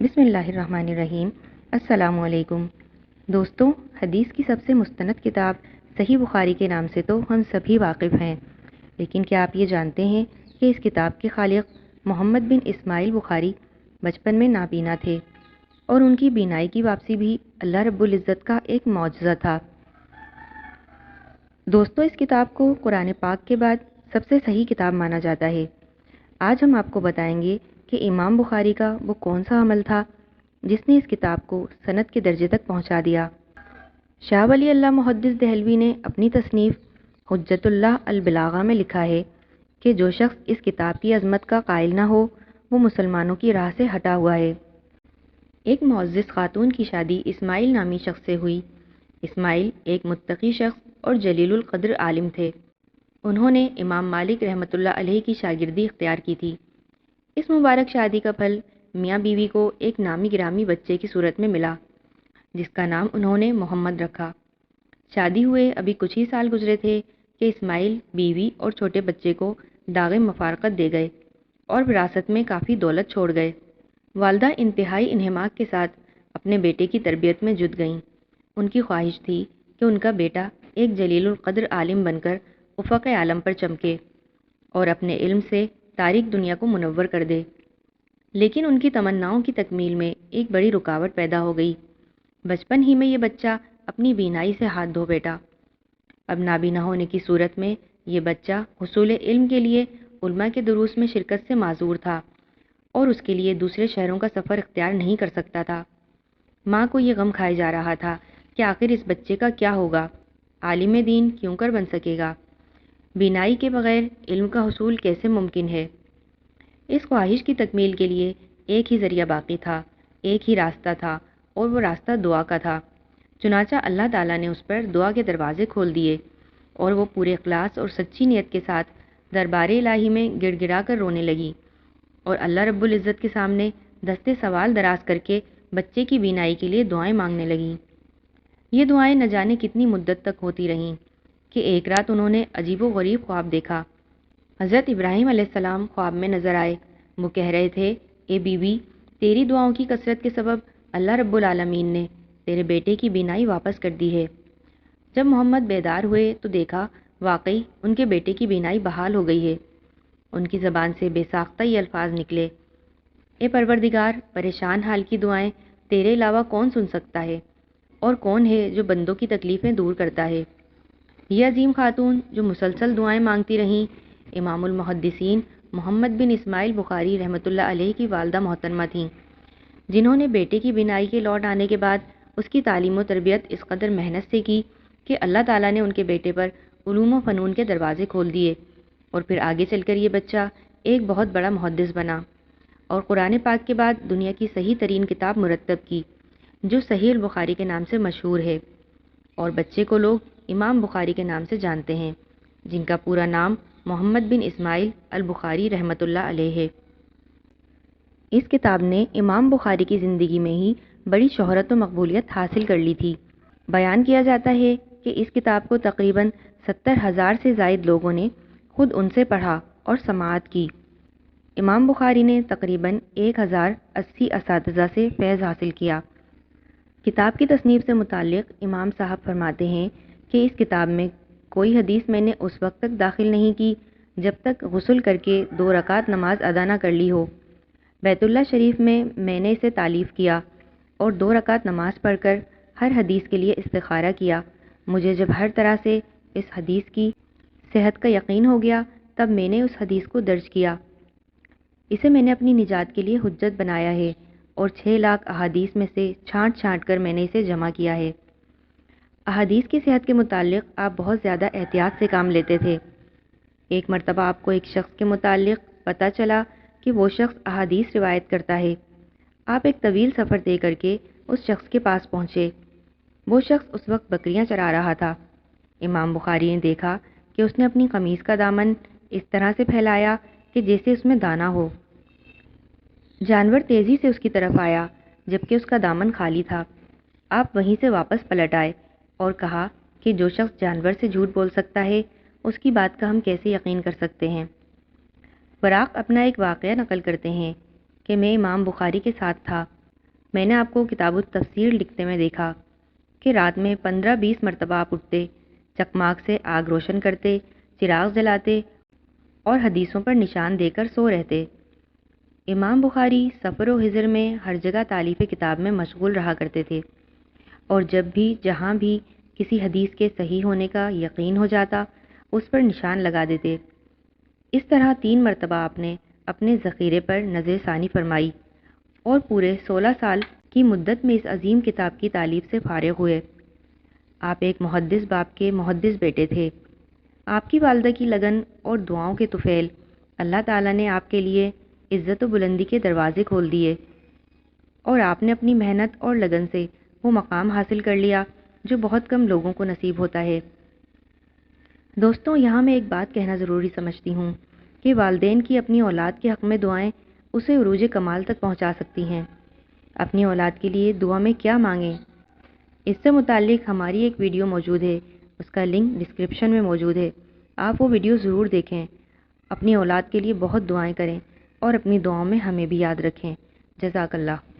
بسم اللہ الرحمن الرحیم۔ السلام علیکم دوستوں، حدیث کی سب سے مستند کتاب صحیح بخاری کے نام سے تو ہم سبھی واقف ہیں، لیکن کیا آپ یہ جانتے ہیں کہ اس کتاب کے خالق محمد بن اسماعیل بخاری بچپن میں نابینا تھے اور ان کی بینائی کی واپسی بھی اللہ رب العزت کا ایک معجزہ تھا۔ دوستوں، اس کتاب کو قرآن پاک کے بعد سب سے صحیح کتاب مانا جاتا ہے۔ آج ہم آپ کو بتائیں گے کہ امام بخاری کا وہ کون سا عمل تھا جس نے اس کتاب کو سند کے درجے تک پہنچا دیا۔ شاہ ولی اللہ محدث دہلوی نے اپنی تصنیف حجت اللہ البلاغہ میں لکھا ہے کہ جو شخص اس کتاب کی عظمت کا قائل نہ ہو وہ مسلمانوں کی راہ سے ہٹا ہوا ہے۔ ایک معزز خاتون کی شادی اسماعیل نامی شخص سے ہوئی۔ اسماعیل ایک متقی شخص اور جلیل القدر عالم تھے۔ انہوں نے امام مالک رحمۃ اللہ علیہ کی شاگردی اختیار کی تھی۔ اس مبارک شادی کا پھل میاں بیوی کو ایک نامی گرامی بچے کی صورت میں ملا، جس کا نام انہوں نے محمد رکھا۔ شادی ہوئے ابھی کچھ ہی سال گزرے تھے کہ اسماعیل بیوی اور چھوٹے بچے کو داغ مفارقت دے گئے اور وراثت میں کافی دولت چھوڑ گئے۔ والدہ انتہائی انہماک کے ساتھ اپنے بیٹے کی تربیت میں جٹ گئیں۔ ان کی خواہش تھی کہ ان کا بیٹا ایک جلیل القدر عالم بن کر افق عالم پر چمکے اور اپنے علم سے تاریک دنیا کو منور کر دے، لیکن ان کی تمناؤں کی تکمیل میں ایک بڑی رکاوٹ پیدا ہو گئی۔ بچپن ہی میں یہ بچہ اپنی بینائی سے ہاتھ دھو بیٹھا۔ اب نابینا ہونے کی صورت میں یہ بچہ حصول علم کے لیے علماء کے دروس میں شرکت سے معذور تھا اور اس کے لیے دوسرے شہروں کا سفر اختیار نہیں کر سکتا تھا۔ ماں کو یہ غم کھائے جا رہا تھا کہ آخر اس بچے کا کیا ہوگا، عالم دین کیوں کر بن سکے گا، بینائی کے بغیر علم کا حصول کیسے ممکن ہے۔ اس خواہش کی تکمیل کے لیے ایک ہی ذریعہ باقی تھا، ایک ہی راستہ تھا، اور وہ راستہ دعا کا تھا۔ چنانچہ اللہ تعالیٰ نے اس پر دعا کے دروازے کھول دیے اور وہ پورے اخلاص اور سچی نیت کے ساتھ دربار الہی میں گڑ گڑا کر رونے لگی اور اللہ رب العزت کے سامنے دستے سوال دراز کر کے بچے کی بینائی کے لیے دعائیں مانگنے لگیں۔ یہ دعائیں نہ جانے کتنی مدت تک ہوتی رہیں کہ ایک رات انہوں نے عجیب و غریب خواب دیکھا۔ حضرت ابراہیم علیہ السلام خواب میں نظر آئے۔ وہ کہہ رہے تھے، اے بی بی، تیری دعاؤں کی کثرت کے سبب اللہ رب العالمین نے تیرے بیٹے کی بینائی واپس کر دی ہے۔ جب محمد بیدار ہوئے تو دیکھا واقعی ان کے بیٹے کی بینائی بحال ہو گئی ہے۔ ان کی زبان سے بے ساختہ یہ الفاظ نکلے، اے پروردگار، پریشان حال کی دعائیں تیرے علاوہ کون سن سکتا ہے اور کون ہے جو بندوں کی تکلیفیں دور کرتا ہے۔ یہ عظیم خاتون جو مسلسل دعائیں مانگتی رہیں، امام المحدثین محمد بن اسماعیل بخاری رحمۃ اللہ علیہ کی والدہ محترمہ تھیں، جنہوں نے بیٹے کی بینائی کے لوٹ آنے کے بعد اس کی تعلیم و تربیت اس قدر محنت سے کی کہ اللہ تعالیٰ نے ان کے بیٹے پر علوم و فنون کے دروازے کھول دیے اور پھر آگے چل کر یہ بچہ ایک بہت بڑا محدث بنا اور قرآن پاک کے بعد دنیا کی صحیح ترین کتاب مرتب کی جو صحیح البخاری کے نام سے مشہور ہے، اور بچے کو لوگ امام بخاری کے نام سے جانتے ہیں، جن کا پورا نام محمد بن اسماعیل البخاری رحمۃ اللہ علیہ ہے۔ اس کتاب نے امام بخاری کی زندگی میں ہی بڑی شہرت و مقبولیت حاصل کر لی تھی۔ بیان کیا جاتا ہے کہ اس کتاب کو تقریباً 70,000 سے زائد لوگوں نے خود ان سے پڑھا اور سماعت کی۔ امام بخاری نے تقریباً 1080 اساتذہ سے فیض حاصل کیا۔ کتاب کی تصنیف سے متعلق امام صاحب فرماتے ہیں کہ اس کتاب میں کوئی حدیث میں نے اس وقت تک داخل نہیں کی جب تک غسل کر کے 2 رکعت نماز ادا نہ کر لی ہو۔ بیت اللہ شریف میں نے اسے تالیف کیا اور 2 رکعت نماز پڑھ کر ہر حدیث کے لیے استخارہ کیا۔ مجھے جب ہر طرح سے اس حدیث کی صحت کا یقین ہو گیا تب میں نے اس حدیث کو درج کیا۔ اسے میں نے اپنی نجات کے لیے حجت بنایا ہے اور 6 لاکھ احادیث میں سے چھانٹ چھانٹ کر میں نے اسے جمع کیا ہے۔ احادیث کی صحت کے متعلق آپ بہت زیادہ احتیاط سے کام لیتے تھے۔ ایک مرتبہ آپ کو ایک شخص کے متعلق پتہ چلا کہ وہ شخص احادیث روایت کرتا ہے۔ آپ ایک طویل سفر طے کر کے اس شخص کے پاس پہنچے۔ وہ شخص اس وقت بکریاں چرا رہا تھا۔ امام بخاری نے دیکھا کہ اس نے اپنی قمیص کا دامن اس طرح سے پھیلایا کہ جیسے اس میں دانہ ہو۔ جانور تیزی سے اس کی طرف آیا جبکہ اس کا دامن خالی تھا۔ آپ وہیں سے واپس پلٹ آئے اور کہا کہ جو شخص جانور سے جھوٹ بول سکتا ہے اس کی بات کا ہم کیسے یقین کر سکتے ہیں۔ فراق اپنا ایک واقعہ نقل کرتے ہیں کہ میں امام بخاری کے ساتھ تھا میں نے آپ کو کتاب التفسیر لکھتے میں دیکھا کہ رات میں 15-20 مرتبہ آپ اٹھتے، چکماک سے آگ روشن کرتے، چراغ جلاتے اور حدیثوں پر نشان دے کر سو رہتے۔ امام بخاری سفر و حضر میں ہر جگہ تالیف کتاب میں مشغول رہا کرتے تھے، اور جب بھی جہاں بھی کسی حدیث کے صحیح ہونے کا یقین ہو جاتا اس پر نشان لگا دیتے۔ اس طرح 3 مرتبہ آپ نے اپنے ذخیرے پر نظر ثانی فرمائی اور پورے 16 سال کی مدت میں اس عظیم کتاب کی تالیف سے فارغ ہوئے۔ آپ ایک محدث باپ کے محدث بیٹے تھے۔ آپ کی والدہ کی لگن اور دعاؤں کے طفیل اللہ تعالیٰ نے آپ کے لیے عزت و بلندی کے دروازے کھول دیے، اور آپ نے اپنی محنت اور لگن سے وہ مقام حاصل کر لیا جو بہت کم لوگوں کو نصیب ہوتا ہے۔ دوستوں، یہاں میں ایک بات کہنا ضروری سمجھتی ہوں کہ والدین کی اپنی اولاد کے حق میں دعائیں اسے عروج کمال تک پہنچا سکتی ہیں۔ اپنی اولاد کے لیے دعا میں کیا مانگیں، اس سے متعلق ہماری ایک ویڈیو موجود ہے، اس کا لنک ڈسکرپشن میں موجود ہے، آپ وہ ویڈیو ضرور دیکھیں۔ اپنی اولاد کے لیے بہت دعائیں کریں اور اپنی دعاؤں میں ہمیں بھی یاد رکھیں۔ جزاک اللہ۔